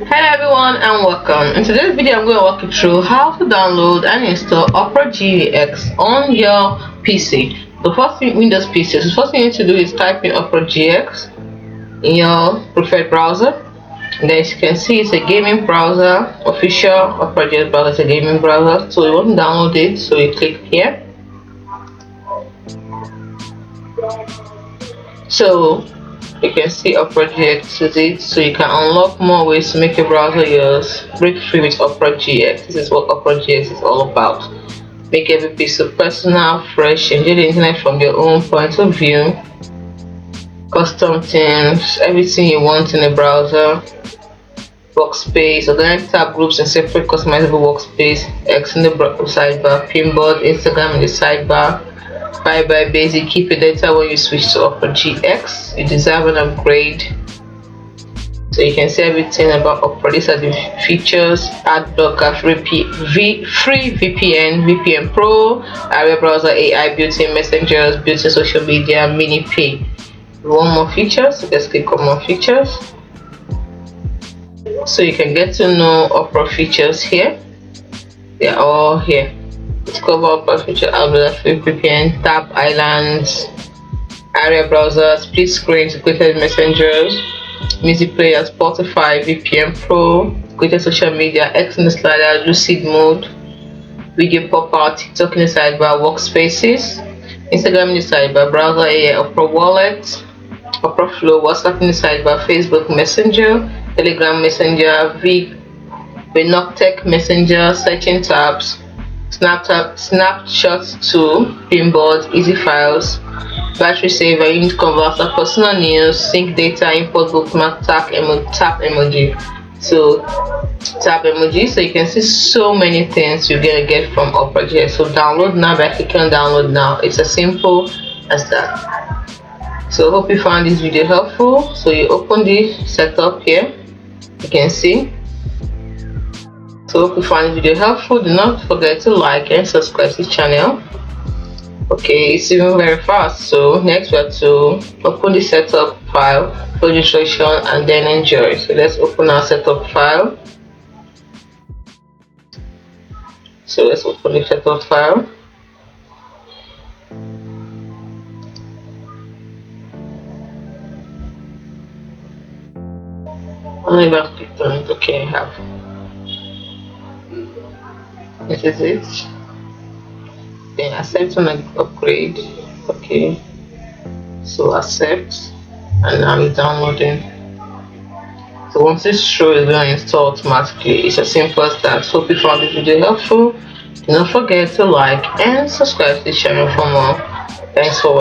Hello everyone and welcome. In today's video I'm going to walk you through how to download and install Opera GX on your PC. The first thing, Windows PC, the first thing you need to do is type in Opera GX in your preferred browser. And then as you can see, it's a gaming browser. Official Opera GX browser is a gaming browser, so you want to download it, so you click here. So you can see Opera GX is it, so you can unlock more ways to make your browser yours. Break free with Opera GX. This is what Opera GX is all about. Make every piece of personal, fresh, enjoy the internet from your own point of view. Custom themes, everything you want in a browser. Workspace, organize tab groups and separate customizable workspace. X in the sidebar, pinboard, Instagram in the sidebar. Bye basic, keep your data when you switch to Opera GX. You deserve an upgrade. So you can see everything about Opera. These are the features: ad blocker, free VPN, VPN Pro, area browser, AI, built-in messengers, built-in social media, mini pay. If you want more features, let's click on more features. So you can get to know Opera features here. They are all here. Discover Opera feature, outdoor free VPN, tap islands, area browser, split screen, integrated messengers, music player, Spotify, VPN Pro, integrated social media, X in the slider, lucid mode, video pop-out, TikTok in the sidebar, workspaces, Instagram in the sidebar, browser, AI, Opera wallet, Opera Flow, WhatsApp in the sidebar, Facebook Messenger, Telegram Messenger, Vinoctech Messenger, searching tabs, snapshots to pinboard, easy files, battery saver, unit converter, personal news, sync data, import bookmark, tap emoji. So tap emoji, so you can see so many things you're gonna get from Opera GX. So download now by clicking on download now. It's as simple as that. So hope you found this video helpful. So you open the setup here, you can see. So if you find the video helpful, do not forget to like and subscribe to the channel. Okay, it's even very fast. So next we have to open the setup file, registration, and then enjoy. So let's open our setup file. So let's open the setup file. I never clicked on it. Okay, I have. This is it. Then accept on an upgrade. Okay, so accept, and now it's downloading. So once it's shown, it's going to install automatically. It's as simple as that. Hope you found this video helpful. Do not forget to like and subscribe to the channel for more. Thanks for watching.